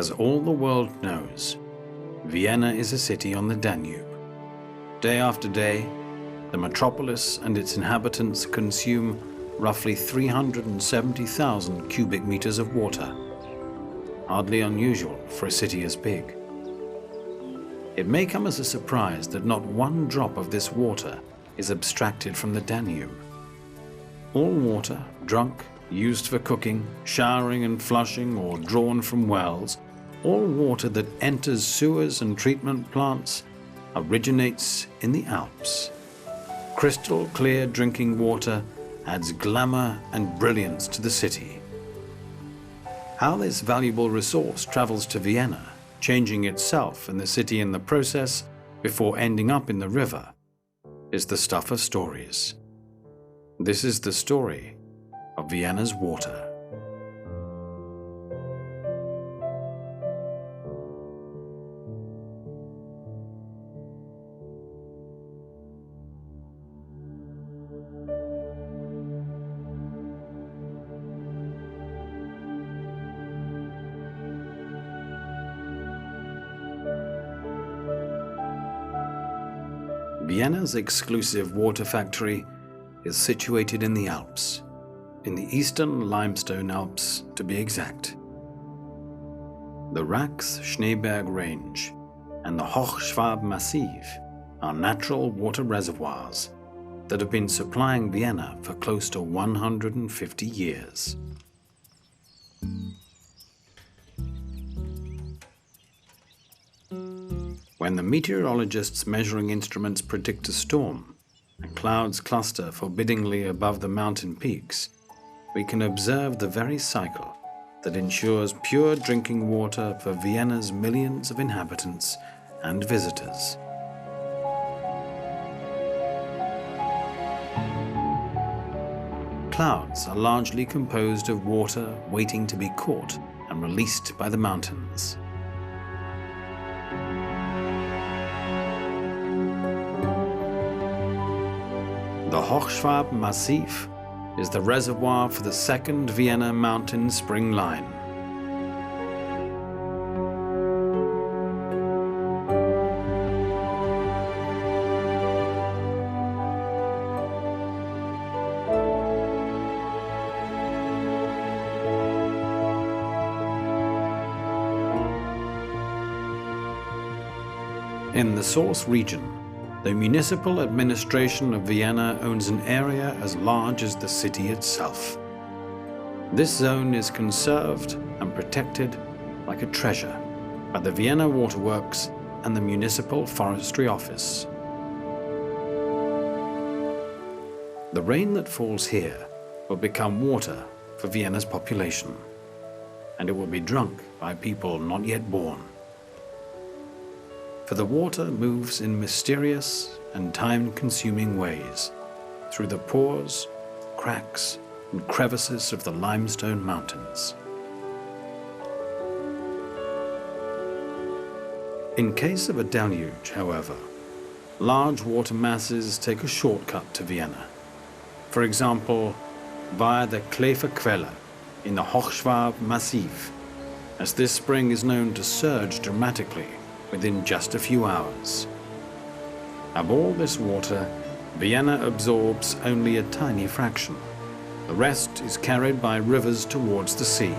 As all the world knows, Vienna is a city on the Danube. Day after day, the metropolis and its inhabitants consume roughly 370,000 cubic meters of water. Hardly unusual for a city as big. It may come as a surprise that not one drop of this water is abstracted from the Danube. All water, drunk, used for cooking, showering and flushing, or drawn from wells, all water that enters sewers and treatment plants originates in the Alps. Crystal clear drinking water adds glamour and brilliance to the city. How this valuable resource travels to Vienna, changing itself and the city in the process before ending up in the river, is the stuff of stories. This is the story of Vienna's water. Vienna's exclusive water factory is situated in the Alps, in the eastern limestone Alps to be exact. The Rax-Schneeberg Range and the Hochschwab Massiv are natural water reservoirs that have been supplying Vienna for close to 150 years. When the meteorologists' measuring instruments predict a storm, and clouds cluster forbiddingly above the mountain peaks, we can observe the very cycle that ensures pure drinking water for Vienna's millions of inhabitants and visitors. Clouds are largely composed of water waiting to be caught and released by the mountains. The Hochschwab Massiv is the reservoir for the second Vienna mountain spring line. In the source region, the municipal administration of Vienna owns an area as large as the city itself. This zone is conserved and protected like a treasure by the Vienna Waterworks and the Municipal Forestry Office. The rain that falls here will become water for Vienna's population, and it will be drunk by people not yet born. For the water moves in mysterious and time-consuming ways through the pores, cracks, and crevices of the limestone mountains. In case of a deluge, however, large water masses take a shortcut to Vienna. For example, via the Kleverquelle in the Hochschwab Massiv, as this spring is known to surge dramatically within just a few hours. Of all this water, Vienna absorbs only a tiny fraction. The rest is carried by rivers towards the sea.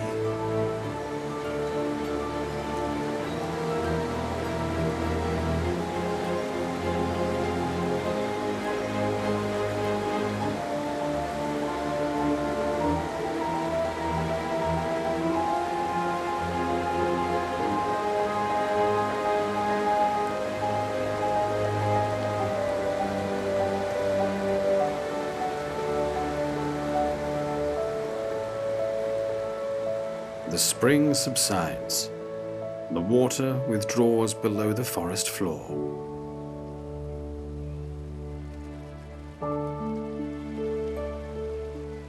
The spring subsides. The water withdraws below the forest floor.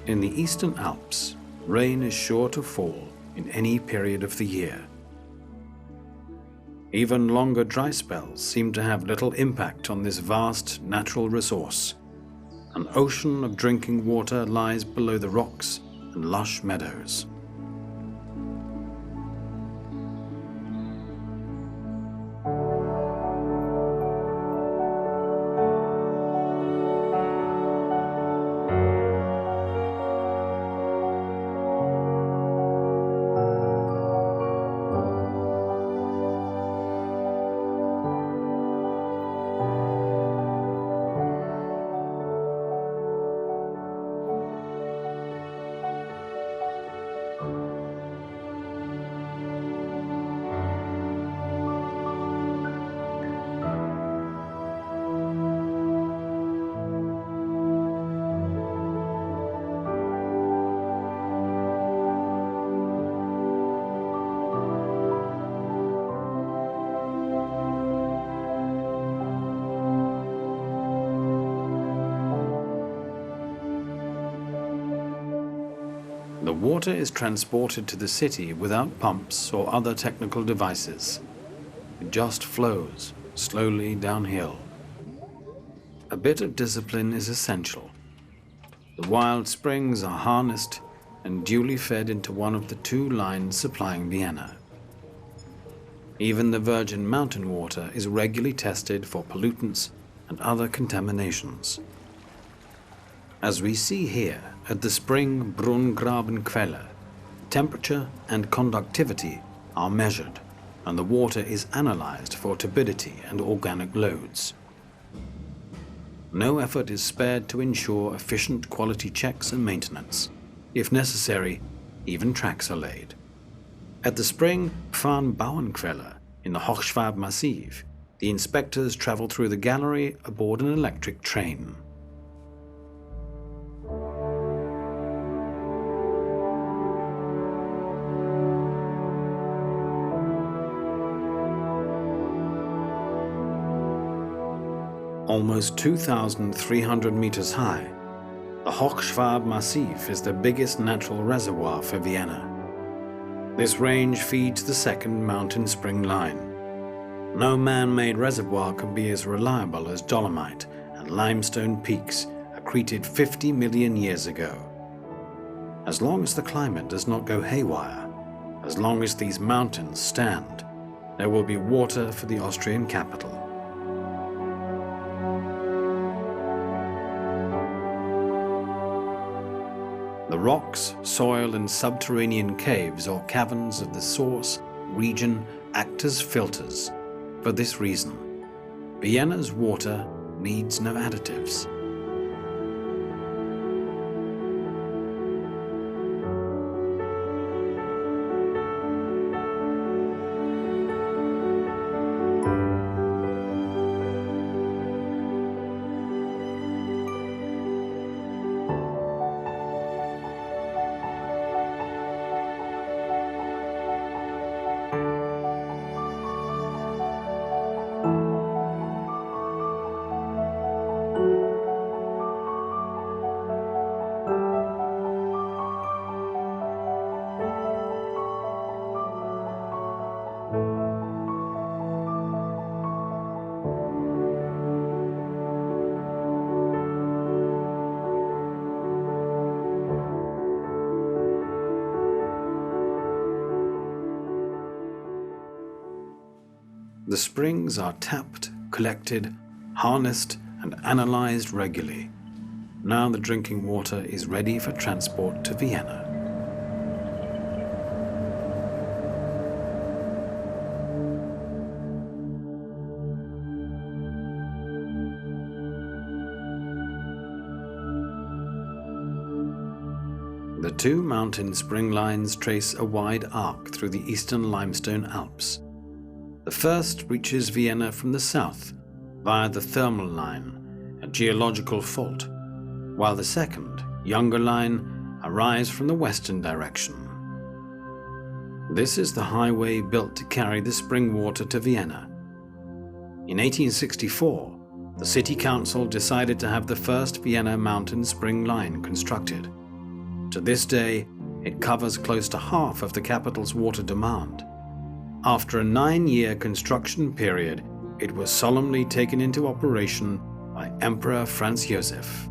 In the Eastern Alps, rain is sure to fall in any period of the year. Even longer dry spells seem to have little impact on this vast natural resource. An ocean of drinking water lies below the rocks and lush meadows. The water is transported to the city without pumps or other technical devices. It just flows slowly downhill. A bit of discipline is essential. The wild springs are harnessed and duly fed into one of the two lines supplying Vienna. Even the virgin mountain water is regularly tested for pollutants and other contaminations. As we see here at the spring Brunngrabenquelle, temperature and conductivity are measured and the water is analyzed for turbidity and organic loads. No effort is spared to ensure efficient quality checks and maintenance. If necessary, even tracks are laid. At the spring Pfarnbauernquelle in the Hochschwab Massiv, the inspectors travel through the gallery aboard an electric train. Almost 2,300 meters high, the Hochschwab Massiv is the biggest natural reservoir for Vienna. This range feeds the second mountain spring line. No man-made reservoir can be as reliable as dolomite and limestone peaks accreted 50 million years ago. As long as the climate does not go haywire, as long as these mountains stand, there will be water for the Austrian capital. The rocks, soil and subterranean caves or caverns of the source region act as filters. For this reason, Vienna's water needs no additives. The springs are tapped, collected, harnessed, and analyzed regularly. Now the drinking water is ready for transport to Vienna. The two mountain spring lines trace a wide arc through the eastern limestone Alps. The first reaches Vienna from the south via the thermal line, a geological fault, while the second, younger line arrives from the western direction. This is the highway built to carry the spring water to Vienna. In 1864, the city council decided to have the first Vienna mountain spring line constructed. To this day, it covers close to half of the capital's water demand. After a 9-year construction period, it was solemnly taken into operation by Emperor Franz Joseph.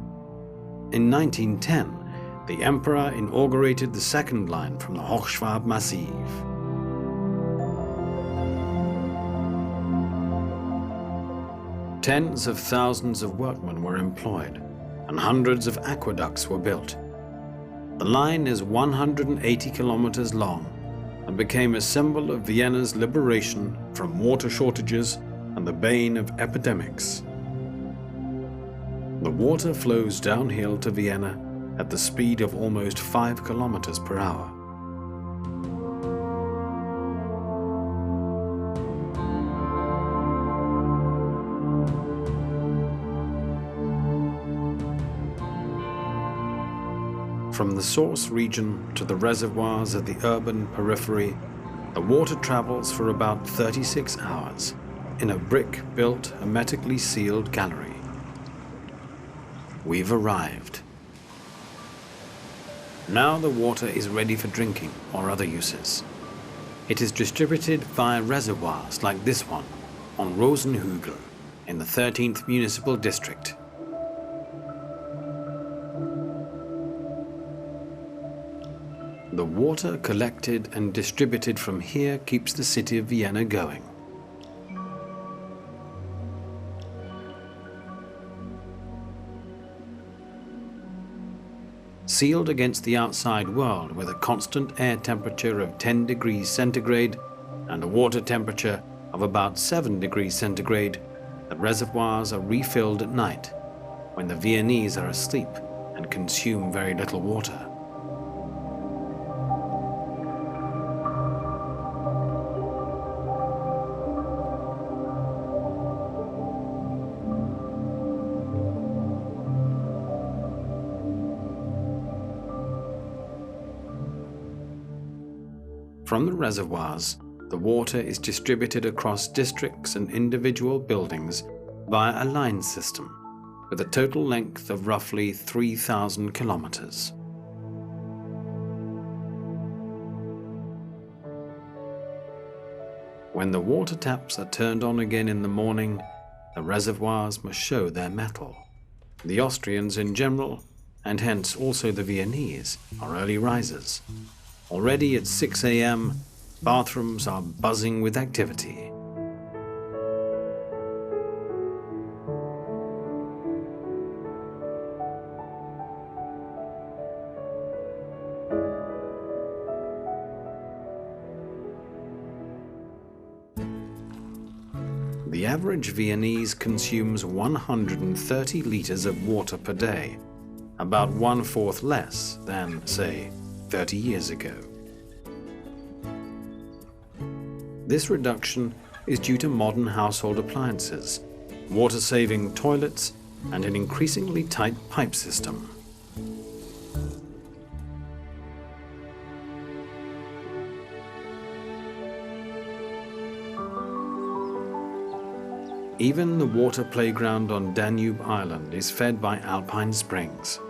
In 1910, the emperor inaugurated the second line from the Hochschwab Massiv. Tens of thousands of workmen were employed, and hundreds of aqueducts were built. The line is 180 kilometers long and became a symbol of Vienna's liberation from water shortages and the bane of epidemics. The water flows downhill to Vienna at the speed of almost 5 kilometers per hour. From the source region to the reservoirs at the urban periphery, the water travels for about 36 hours in a brick-built, hermetically sealed gallery. We've arrived. Now the water is ready for drinking or other uses. It is distributed via reservoirs like this one on Rosenhügel in the 13th Municipal District. The water collected and distributed from here keeps the city of Vienna going. Sealed against the outside world with a constant air temperature of 10 degrees centigrade and a water temperature of about 7 degrees centigrade, the reservoirs are refilled at night when the Viennese are asleep and consume very little water. From the reservoirs, the water is distributed across districts and individual buildings via a line system with a total length of roughly 3,000 kilometers. When the water taps are turned on again in the morning, the reservoirs must show their mettle. The Austrians in general, and hence also the Viennese, are early risers. Already at 6 a.m., bathrooms are buzzing with activity. The average Viennese consumes 130 liters of water per day, about 1/4 less than, say, 30 years ago. This reduction is due to modern household appliances, water-saving toilets, and an increasingly tight pipe system. Even the water playground on Danube Island is fed by Alpine springs.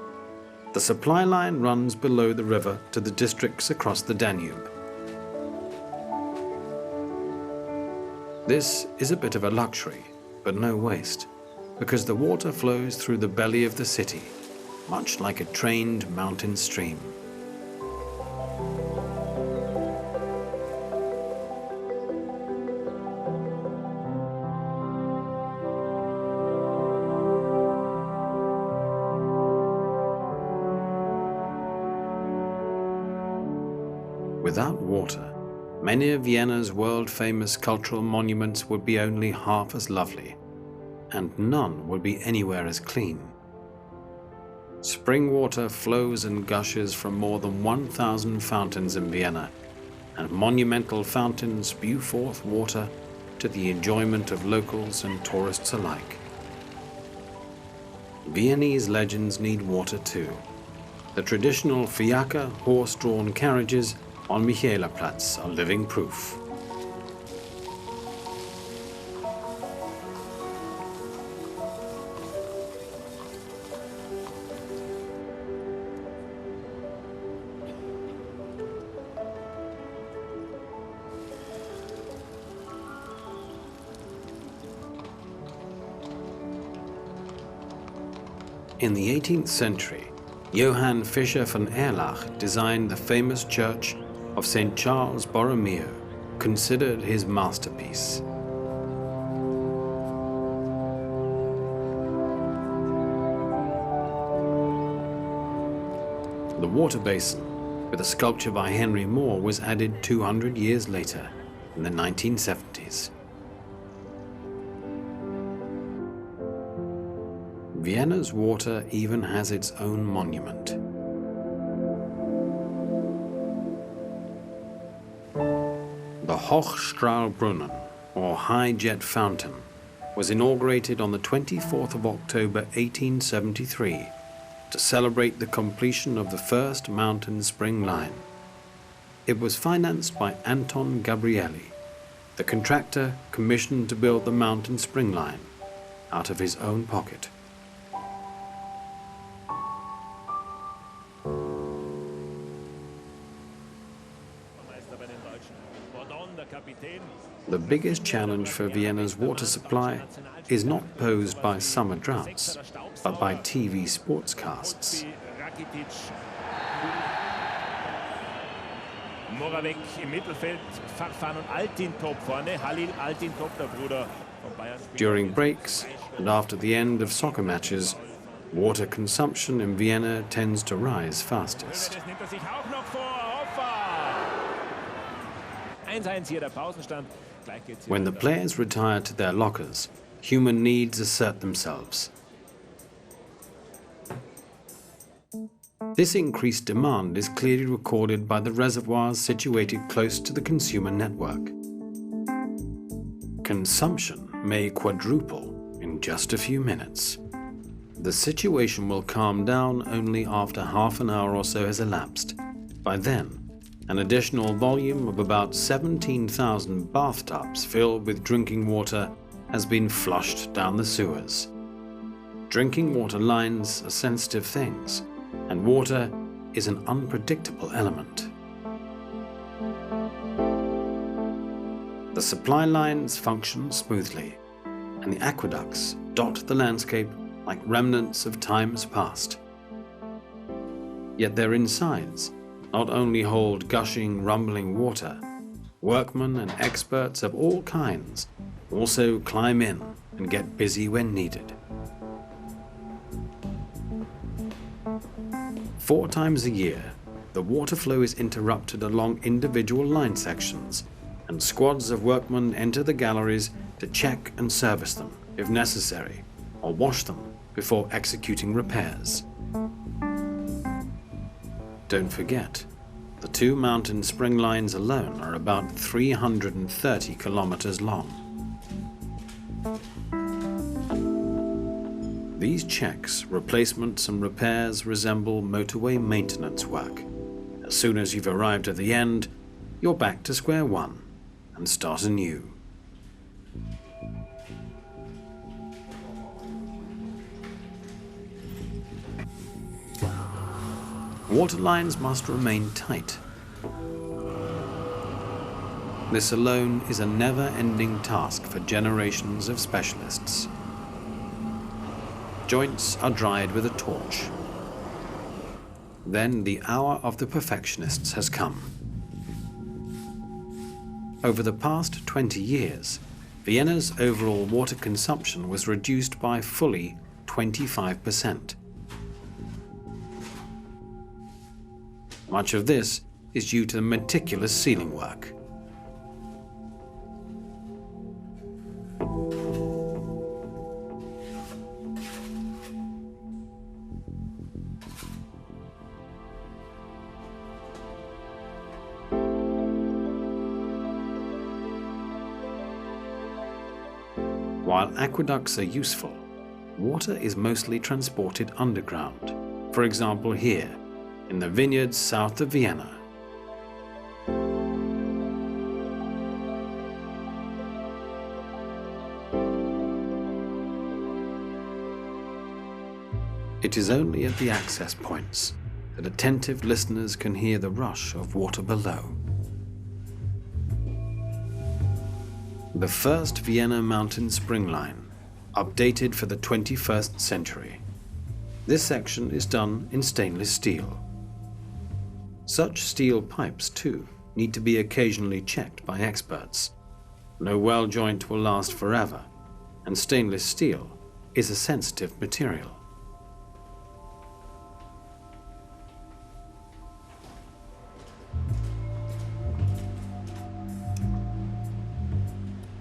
The supply line runs below the river to the districts across the Danube. This is a bit of a luxury, but no waste, because the water flows through the belly of the city, much like a trained mountain stream. Without water, many of Vienna's world-famous cultural monuments would be only half as lovely, and none would be anywhere as clean. Spring water flows and gushes from more than 1,000 fountains in Vienna, and monumental fountains spew forth water to the enjoyment of locals and tourists alike. Viennese legends need water too. The traditional fiaker, horse-drawn carriages on Michaelerplatz are living proof. In the 18th century, Johann Fischer von Erlach designed the famous church of St. Charles Borromeo, considered his masterpiece. The water basin, with a sculpture by Henry Moore, was added 200 years later, in the 1970s. Vienna's water even has its own monument. The Hochstrahlbrunnen, or High Jet Fountain, was inaugurated on the 24th of October 1873 to celebrate the completion of the first mountain spring line. It was financed by Anton Gabrieli, the contractor commissioned to build the mountain spring line, out of his own pocket. biggest challenge for Vienna's water supply is not posed by summer droughts, but by TV sportscasts. Moravec im Mittelfeld, Farfan und Altintop vorne, Halil Altintop, der Bruder von Bayern. During breaks and after the end of soccer matches, water consumption in Vienna tends to rise fastest. Das nimmt er sich auch noch vor, Hoffa! 1-1 hier der Pausenstand. Gleich geht's When the players retire to their lockers, human needs assert themselves. This increased demand is clearly recorded by the reservoirs situated close to the consumer network. Consumption may quadruple in just a few minutes. The situation will calm down only after half an hour or so has elapsed. By then, an additional volume of about 17,000 bathtubs filled with drinking water has been flushed down the sewers. Drinking water lines are sensitive things, and water is an unpredictable element. The supply lines function smoothly, and the aqueducts dot the landscape like remnants of times past. Yet their insides not only hold gushing, rumbling water, workmen and experts of all kinds also climb in and get busy when needed. 4 times a year, the water flow is interrupted along individual line sections, and squads of workmen enter the galleries to check and service them, if necessary, or wash them before executing repairs. Don't forget, the 2 mountain spring lines alone are about 330 kilometers long. These checks, replacements and repairs resemble motorway maintenance work. As soon as you've arrived at the end, you're back to square one and start anew. Water lines must remain tight. This alone is a never-ending task for generations of specialists. Joints are dried with a torch. Then the hour of the perfectionists has come. Over the past 20 years, Vienna's overall water consumption was reduced by fully 25%. Much of this is due to the meticulous sealing work. While aqueducts are useful, water is mostly transported underground. For example, here, in the vineyards south of Vienna. It is only at the access points that attentive listeners can hear the rush of water below. The first Vienna mountain spring line, updated for the 21st century. This section is done in stainless steel. Such steel pipes, too, need to be occasionally checked by experts. No well joint will last forever, and stainless steel is a sensitive material.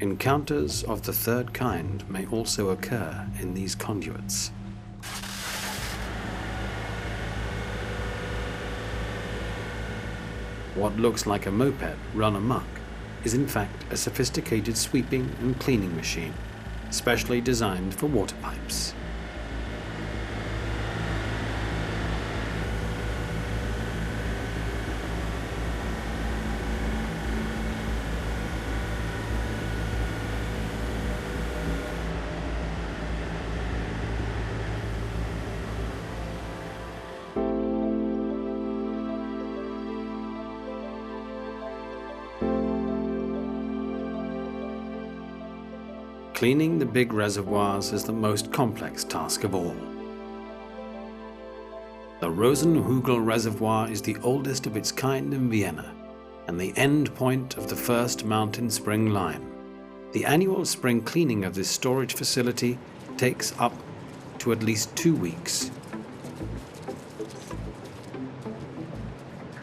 Encounters of the third kind may also occur in these conduits. What looks like a moped run amok is in fact a sophisticated sweeping and cleaning machine, specially designed for water pipes. Cleaning the big reservoirs is the most complex task of all. The Rosenhügel Reservoir is the oldest of its kind in Vienna and the end point of the first mountain spring line. The annual spring cleaning of this storage facility takes up to at least 2 weeks.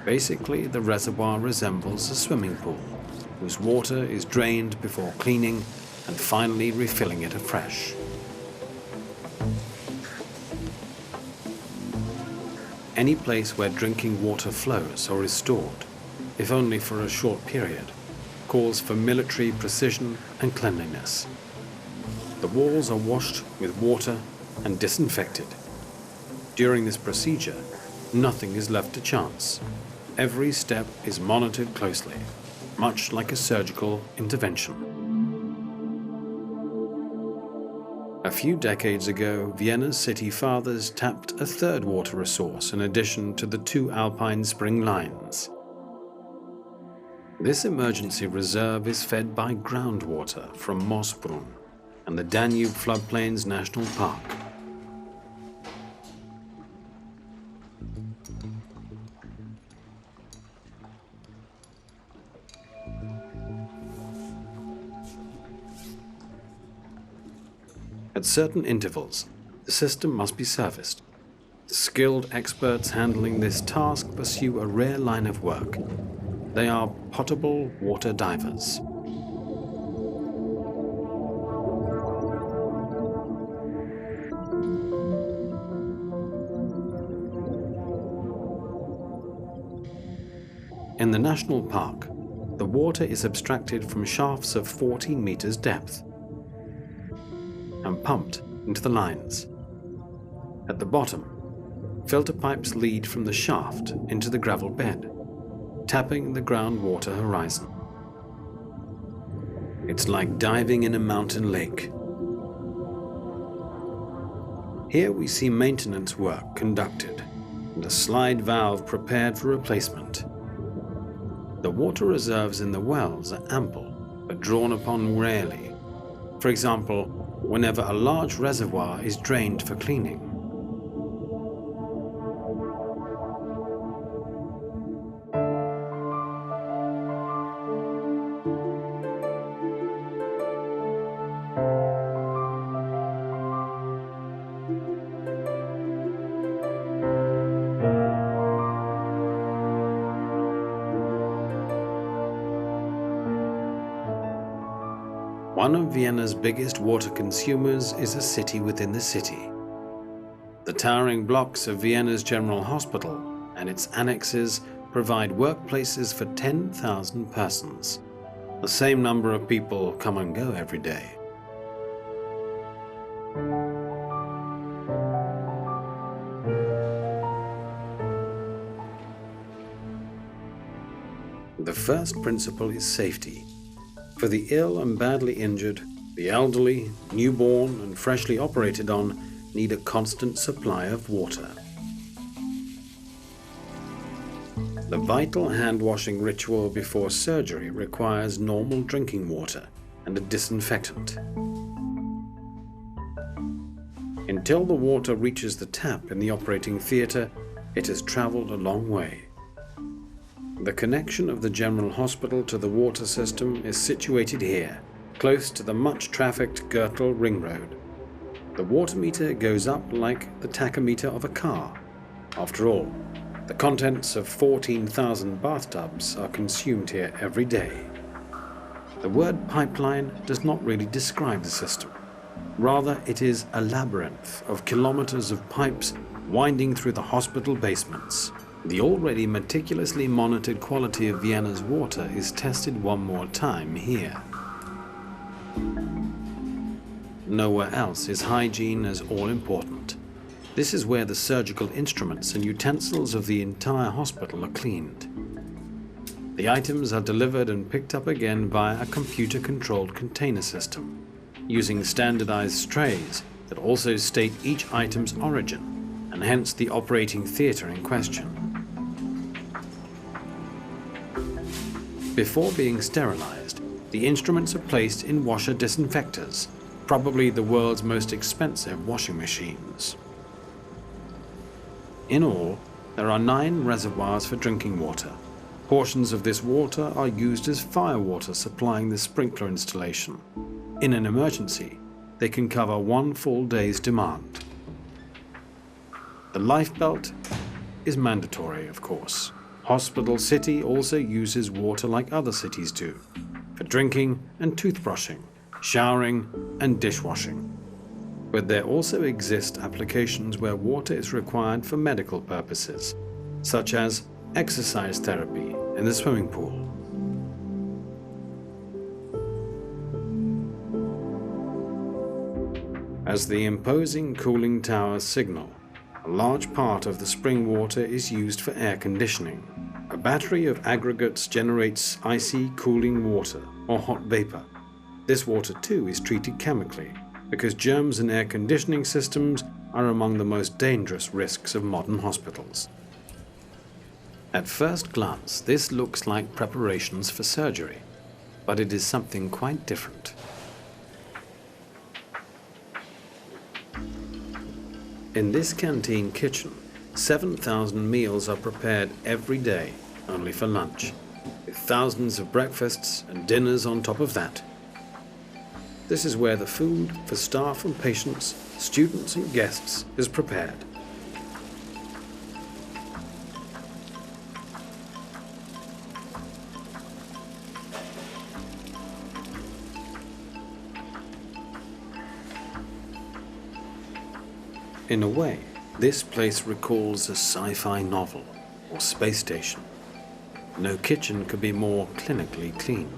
Basically, the reservoir resembles a swimming pool, whose water is drained before cleaning and finally refilling it afresh. Any place where drinking water flows or is stored, if only for a short period, calls for military precision and cleanliness. The walls are washed with water and disinfected. During this procedure, nothing is left to chance. Every step is monitored closely, much like a surgical intervention. A few decades ago, Vienna's city fathers tapped a third water resource in addition to the 2 Alpine spring lines. This emergency reserve is fed by groundwater from Moosbrunn and the Danube Floodplains National Park. At certain intervals, the system must be serviced. The skilled experts handling this task pursue a rare line of work. They are potable water divers. In the national park, the water is abstracted from shafts of 14 meters depth and pumped into the lines. At the bottom, filter pipes lead from the shaft into the gravel bed, tapping the groundwater horizon. It's like diving in a mountain lake. Here we see maintenance work conducted and a slide valve prepared for replacement. The water reserves in the wells are ample, but drawn upon rarely. For example, whenever a large reservoir is drained for cleaning. One of Vienna's biggest water consumers is a city within the city. The towering blocks of Vienna's General Hospital and its annexes provide workplaces for 10,000 persons. The same number of people come and go every day. The first principle is safety. For the ill and badly injured, the elderly, newborn, and freshly operated on need a constant supply of water. The vital hand-washing ritual before surgery requires normal drinking water and a disinfectant. Until the water reaches the tap in the operating theatre, it has traveled a long way. The connection of the General Hospital to the water system is situated here, close to the much-trafficked Gürtel Ring Road. The water meter goes up like the tachometer of a car. After all, the contents of 14,000 bathtubs are consumed here every day. The word pipeline does not really describe the system. Rather, it is a labyrinth of kilometers of pipes winding through the hospital basements. The already meticulously monitored quality of Vienna's water is tested one more time here. Nowhere else is hygiene as all-important. This is where the surgical instruments and utensils of the entire hospital are cleaned. The items are delivered and picked up again via a computer-controlled container system, using standardized trays that also state each item's origin, and hence the operating theatre in question. Before being sterilized, the instruments are placed in washer disinfectors probably the world's most expensive washing machines. In all, there are 9 reservoirs for drinking water. Portions of this water are used as firewater supplying the sprinkler installation. In an emergency, they can cover 1 full day's demand. The lifebelt is mandatory, of course. Hospital City also uses water like other cities do, for drinking and toothbrushing, showering and dishwashing. But there also exist applications where water is required for medical purposes, such as exercise therapy in the swimming pool. As the imposing cooling towers signal, a large part of the spring water is used for air conditioning. A battery of aggregates generates icy cooling water or hot vapor. This water too is treated chemically because germs in air conditioning systems are among the most dangerous risks of modern hospitals. At first glance, this looks like preparations for surgery, but it is something quite different. In this canteen kitchen, 7,000 meals are prepared every day, only for lunch, with thousands of breakfasts and dinners on top of that. This is where the food for staff and patients, students and guests is prepared. In a way, this place recalls a sci-fi novel or space station. No kitchen could be more clinically clean.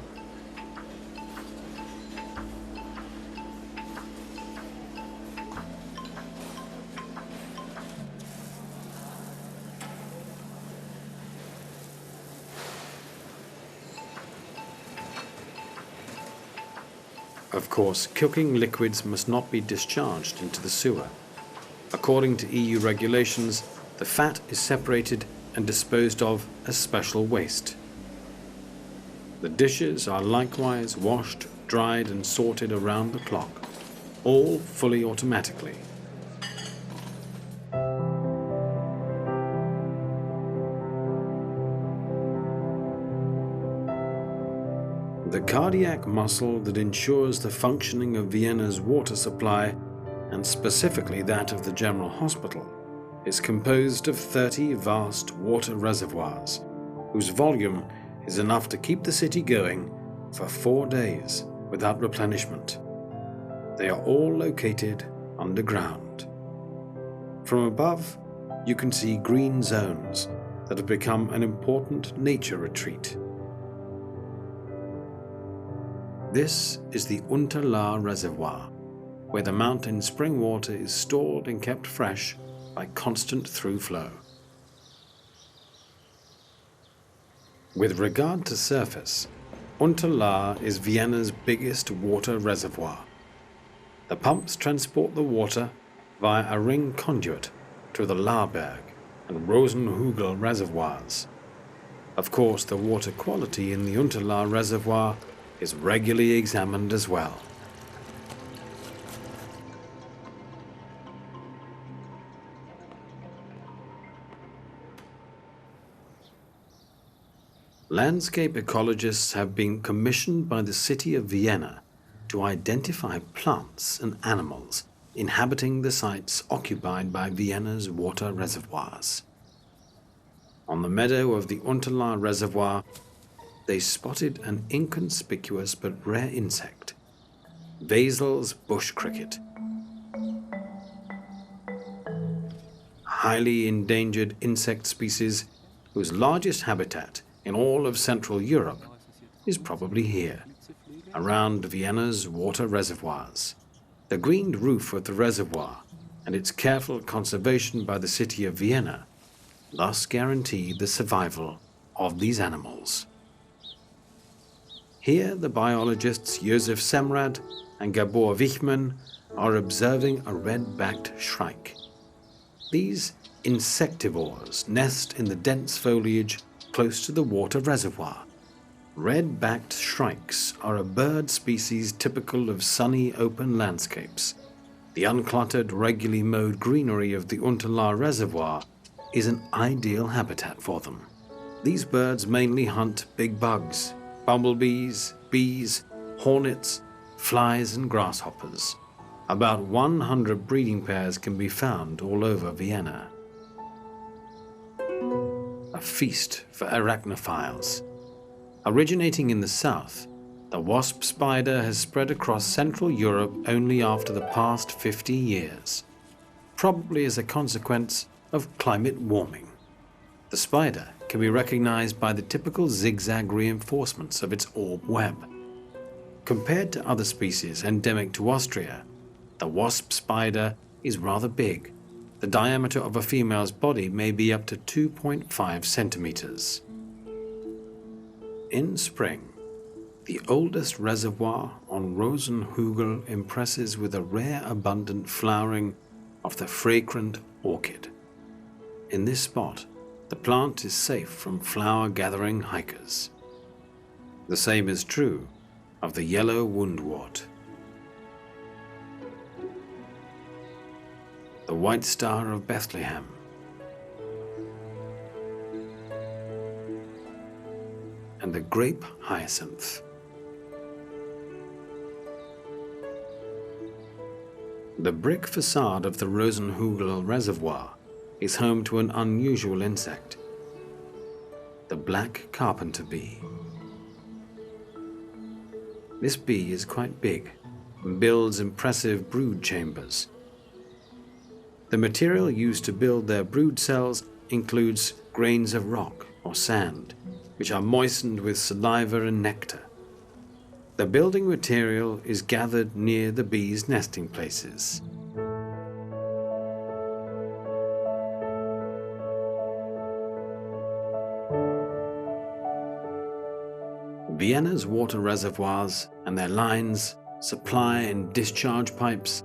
Of course, cooking liquids must not be discharged into the sewer. According to EU regulations, the fat is separated and disposed of as special waste. The dishes are likewise washed, dried and sorted around the clock, all fully automatically. The cardiac muscle that ensures the functioning of Vienna's water supply, and specifically that of the General Hospital, is composed of 30 vast water reservoirs, whose volume is enough to keep the city going for 4 days without replenishment. They are all located underground. From above, you can see green zones that have become an important nature retreat. This is the Unterlahr Reservoir, where the mountain spring water is stored and kept fresh by constant through flow. With regard to surface, Unterlahr is Vienna's biggest water reservoir. The pumps transport the water via a ring conduit to the Lahrberg and Rosenhügel reservoirs. Of course, the water quality in the Unterlahr Reservoir is regularly examined as well. Landscape ecologists have been commissioned by the city of Vienna to identify plants and animals inhabiting the sites occupied by Vienna's water reservoirs. On the meadow of the Unterlahr Reservoir, they spotted an inconspicuous but rare insect, Wesel's bush cricket. A highly endangered insect species whose largest habitat in all of Central Europe is probably here, around Vienna's water reservoirs. The greened roof of the reservoir and its careful conservation by the city of Vienna thus guarantee the survival of these animals. Here the biologists Josef Semrad and Gabor Wichmann are observing a red-backed shrike. These insectivores nest in the dense foliage close to the water reservoir, Red-backed shrikes are a bird species typical of sunny open landscapes. The uncluttered, regularly mowed greenery of the Unterlahr Reservoir is an ideal habitat for them. These birds mainly hunt big bugs, bumblebees, bees, hornets, flies and grasshoppers. About 100 breeding pairs can be found all over Vienna. A feast for arachnophiles. Originating in the south, the wasp spider has spread across Central Europe only after the past 50 years, probably as a consequence of climate warming. The spider can be recognized by the typical zigzag reinforcements of its orb web. Compared to other species endemic to Austria, the wasp spider is rather big. The diameter of a female's body may be up to 2.5 centimeters. In spring, the oldest reservoir on Rosenhügel impresses with a rare abundant flowering of the fragrant orchid. In this spot, the plant is safe from flower-gathering hikers. The same is true of the yellow woundwort. The white star of Bethlehem. And the grape hyacinth. The brick facade of the Rosenhügel Reservoir is home to an unusual insect, the black carpenter bee. This bee is quite big and builds impressive brood chambers. The material used to build their brood cells includes grains of rock or sand, which are moistened with saliva and nectar. The building material is gathered near the bees' nesting places. Vienna's water reservoirs and their lines, supply and discharge pipes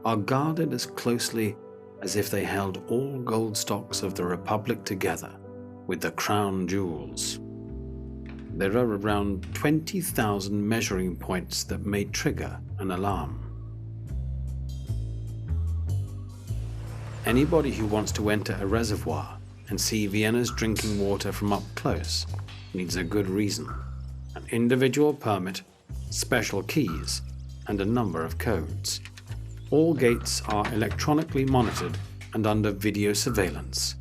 are guarded as closely as if they held all gold stocks of the Republic together with the crown jewels. There are around 20,000 measuring points that may trigger an alarm. Anybody who wants to enter a reservoir and see Vienna's drinking water from up close needs a good reason, an individual permit, special keys, and a number of codes. All gates are electronically monitored and under video surveillance.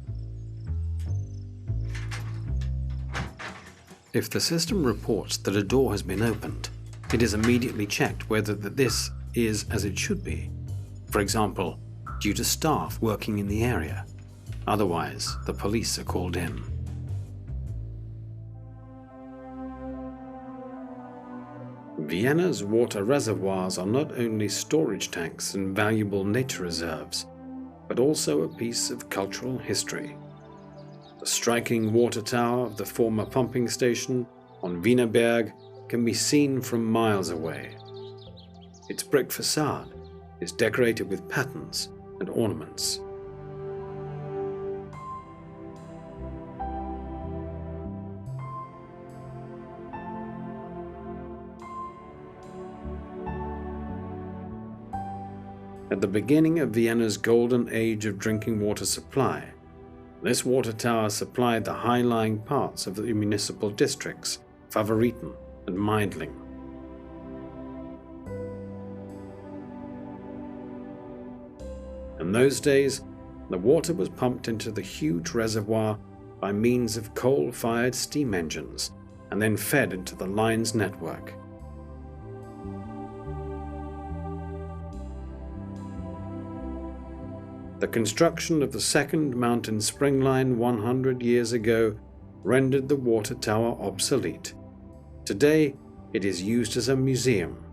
If the system reports that a door has been opened, it is immediately checked whether this is as it should be. For example, due to staff working in the area. Otherwise, the police are called in. Vienna's water reservoirs are not only storage tanks and valuable nature reserves, but also a piece of cultural history. The striking water tower of the former pumping station on Wienerberg can be seen from miles away. Its brick facade is decorated with patterns and ornaments. At the beginning of Vienna's golden age of drinking water supply, this water tower supplied the high-lying parts of the municipal districts, Favoriten and Meidling. In those days, the water was pumped into the huge reservoir by means of coal-fired steam engines and then fed into the line's network. The construction of the second mountain spring line 100 years ago rendered the water tower obsolete. Today, it is used as a museum,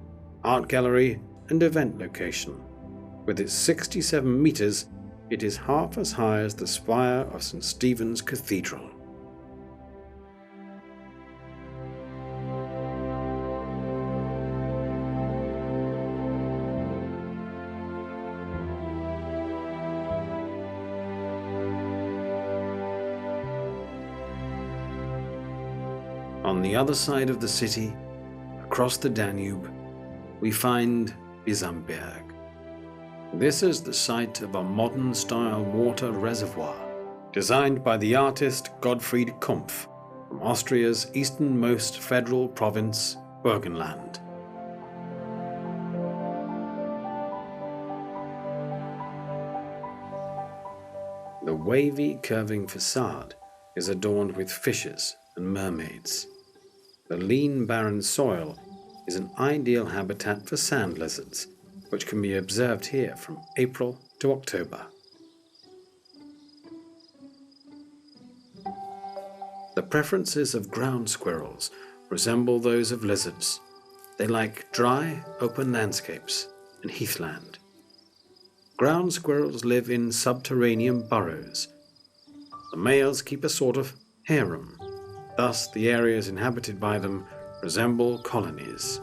art gallery, and event location. With its 67 meters, it is half as high as the spire of St. Stephen's Cathedral. On the other side of the city, across the Danube, we find Bisamberg. This is the site of a modern-style water reservoir, designed by the artist Gottfried Kumpf from Austria's easternmost federal province, Burgenland. The wavy, curving facade is adorned with fishes and mermaids. The lean, barren soil is an ideal habitat for sand lizards, which can be observed here from April to October. The preferences of ground squirrels resemble those of lizards. They like dry, open landscapes and heathland. Ground squirrels live in subterranean burrows. The males keep a sort of harem. Thus, the areas inhabited by them resemble colonies.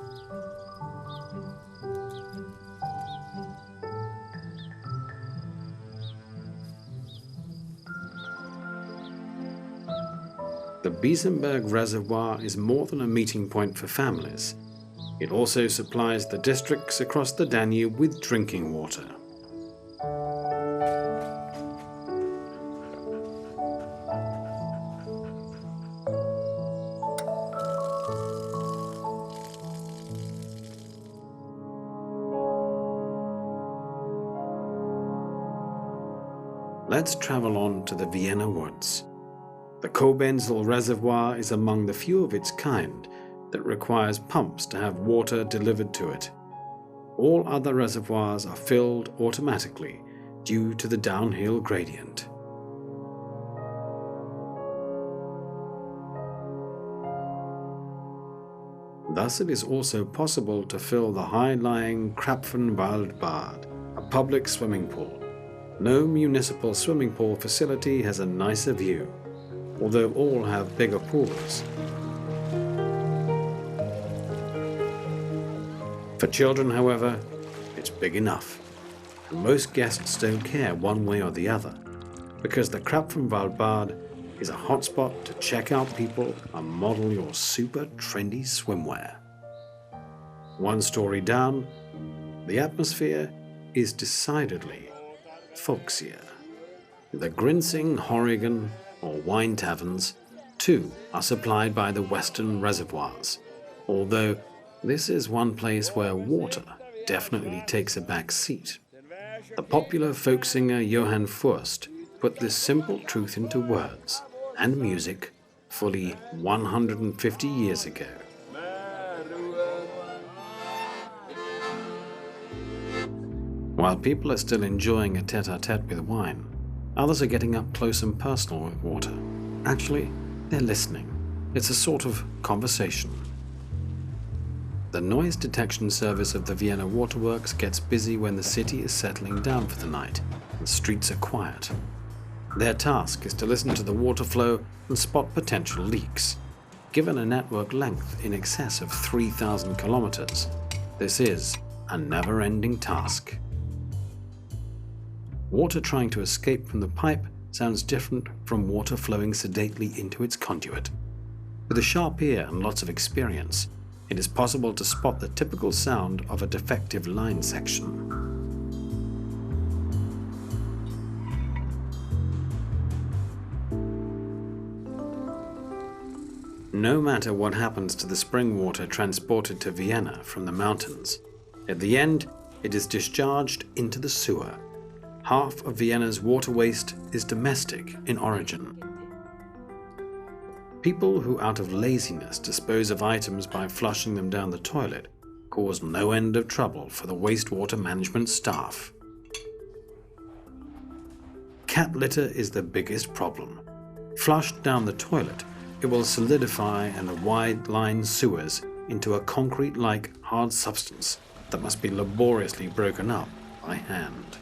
The Bisamberg Reservoir is more than a meeting point for families. It also supplies the districts across the Danube with drinking water. Let's travel on to the Vienna woods. The Kobenzl Reservoir is among the few of its kind that requires pumps to have water delivered to it. All other reservoirs are filled automatically due to the downhill gradient. Thus it is also possible to fill the high-lying Krapfenwaldbad, a public swimming pool. No municipal swimming pool facility has a nicer view, although all have bigger pools. For children, however, it's big enough, and most guests don't care one way or the other, because the Krapfenwaldbad is a hotspot to check out people and model your super trendy swimwear. One story down, the atmosphere is decidedly folksier. The Grinsing, Horrigan, or wine taverns, too, are supplied by the western reservoirs, although this is one place where water definitely takes a back seat. The popular folk singer Johann Furst put this simple truth into words and music fully 150 years ago. While people are still enjoying a tete-a-tete with wine, others are getting up close and personal with water. Actually, they're listening. It's a sort of conversation. The noise detection service of the Vienna Waterworks gets busy when the city is settling down for the night and streets are quiet. Their task is to listen to the water flow and spot potential leaks. Given a network length in excess of 3,000 kilometers, this is a never-ending task. Water trying to escape from the pipe sounds different from water flowing sedately into its conduit. With a sharp ear and lots of experience, it is possible to spot the typical sound of a defective line section. No matter what happens to the spring water transported to Vienna from the mountains, at the end it is discharged into the sewer. Half of Vienna's water waste is domestic in origin. People who out of laziness dispose of items by flushing them down the toilet cause no end of trouble for the wastewater management staff. Cat litter is the biggest problem. Flushed down the toilet, it will solidify in the wide-line sewers into a concrete-like hard substance that must be laboriously broken up by hand.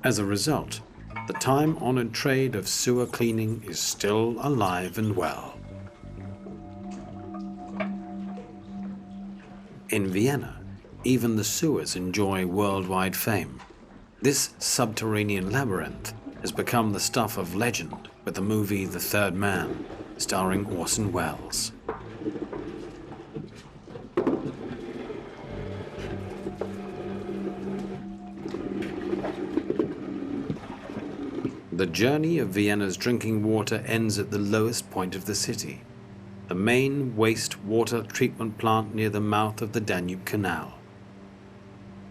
As a result, the time-honored trade of sewer cleaning is still alive and well. In Vienna, even the sewers enjoy worldwide fame. This subterranean labyrinth has become the stuff of legend with the movie The Third Man. starring Orson Welles. The journey of Vienna's drinking water ends at the lowest point of the city, the main wastewater treatment plant near the mouth of the Danube Canal.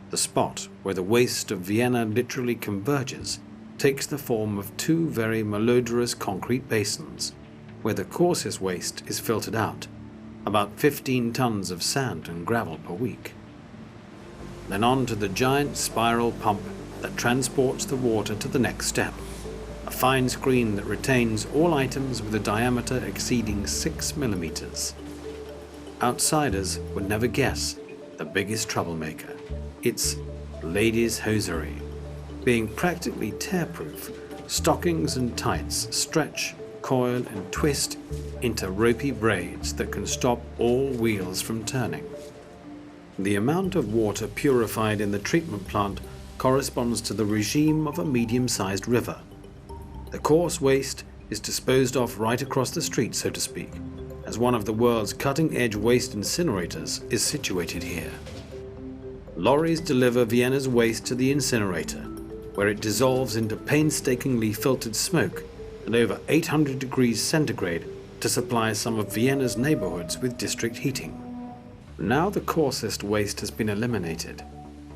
The spot where the waste of Vienna literally converges takes the form of two very malodorous concrete basins, where the coarsest waste is filtered out, about 15 tons of sand and gravel per week. Then on to the giant spiral pump that transports the water to the next step, a fine screen that retains all items with a diameter exceeding 6 millimeters. Outsiders would never guess the biggest troublemaker. It's ladies' hosiery. Being practically tear-proof, stockings and tights stretch, coil and twist into ropey braids that can stop all wheels from turning. The amount of water purified in the treatment plant corresponds to the regime of a medium-sized river. The coarse waste is disposed of right across the street, so to speak, as one of the world's cutting-edge waste incinerators is situated here. Lorries deliver Vienna's waste to the incinerator, where it dissolves into painstakingly filtered smoke at over 800 degrees centigrade to supply some of Vienna's neighborhoods with district heating. Now the coarsest waste has been eliminated.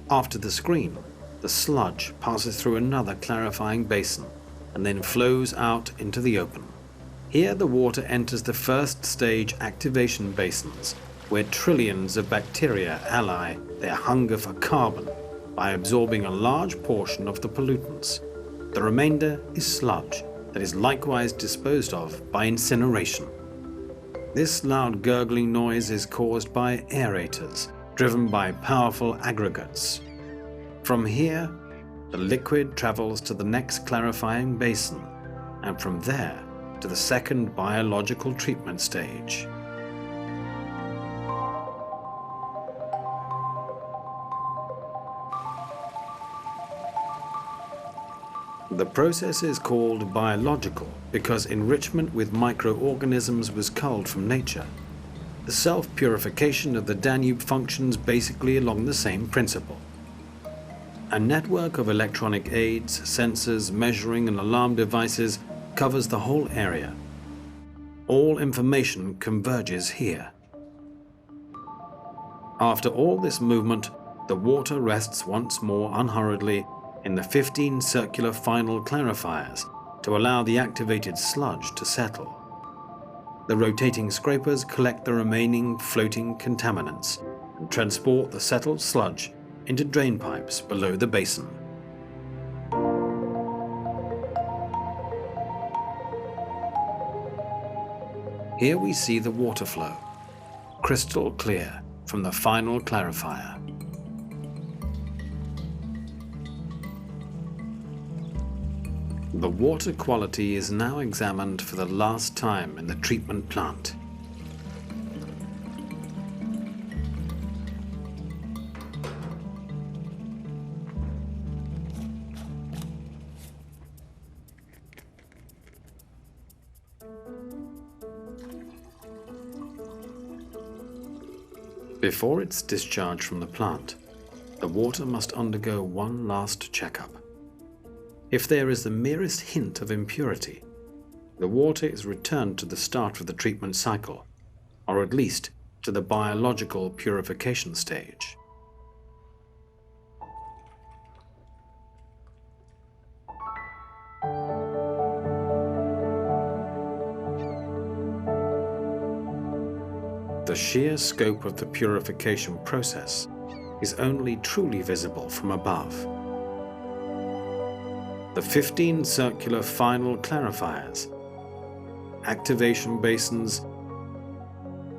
After the screen, the sludge passes through another clarifying basin and then flows out into the open. Here the water enters the first stage activation basins, where trillions of bacteria ally their hunger for carbon by absorbing a large portion of the pollutants. The remainder is sludge that is likewise disposed of by incineration. This loud gurgling noise is caused by aerators driven by powerful aggregates. From here, the liquid travels to the next clarifying basin, and from there to the second biological treatment stage. The process is called biological because enrichment with microorganisms was culled from nature. The self-purification of the Danube functions basically along the same principle. A network of electronic aids, sensors, measuring and alarm devices covers the whole area. All information converges here. After all this movement, the water rests once more unhurriedly in the 15 circular final clarifiers to allow the activated sludge to settle. The rotating scrapers collect the remaining floating contaminants and transport the settled sludge into drain pipes below the basin. Here we see the water flow, crystal clear from the final clarifier. The water quality is now examined for the last time in the treatment plant. Before it's discharged from the plant, the water must undergo one last checkup. If there is the merest hint of impurity, the water is returned to the start of the treatment cycle, or at least to the biological purification stage. The sheer scope of the purification process is only truly visible from above. The 15 circular final clarifiers, activation basins,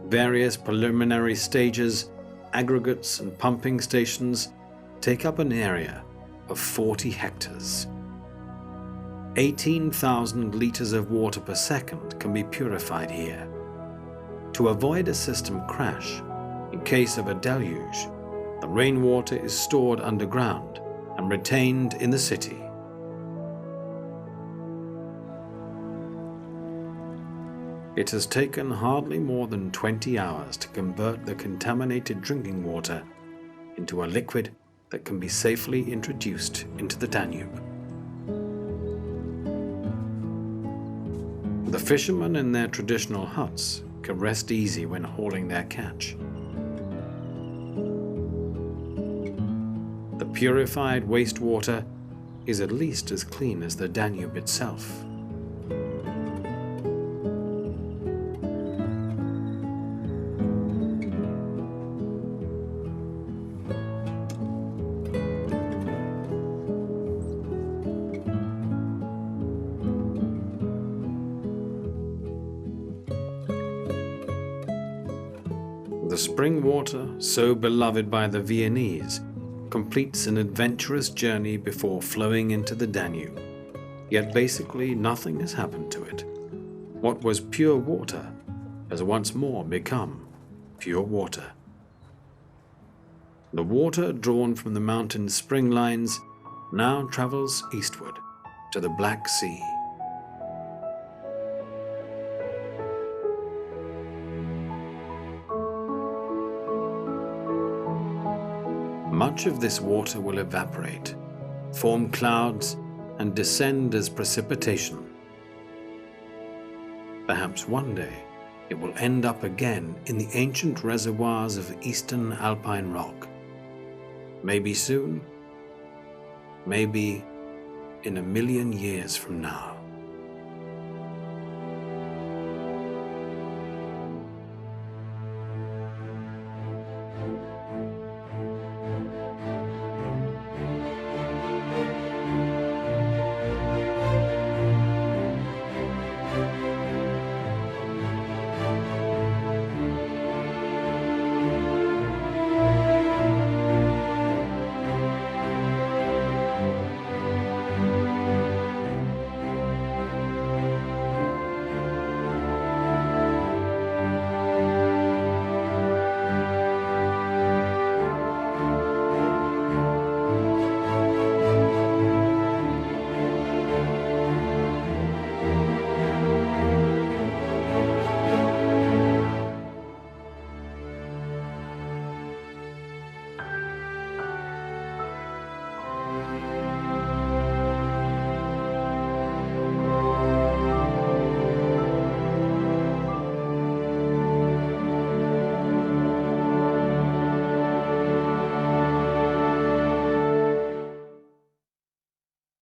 various preliminary stages, aggregates and pumping stations take up an area of 40 hectares. 18,000 liters of water per second can be purified here. To avoid a system crash, in case of a deluge, the rainwater is stored underground and retained in the city. It has taken hardly more than 20 hours to convert the contaminated drinking water into a liquid that can be safely introduced into the Danube. The fishermen in their traditional huts can rest easy when hauling their catch. The purified wastewater is at least as clean as the Danube itself. The spring water, so beloved by the Viennese, completes an adventurous journey before flowing into the Danube. Yet basically nothing has happened to it. What was pure water has once more become pure water. The water drawn from the mountain's spring lines now travels eastward to the Black Sea. Much of this water will evaporate, form clouds, and descend as precipitation. Perhaps one day it will end up again in the ancient reservoirs of eastern Alpine rock. Maybe soon, maybe in 1,000,000 years from now.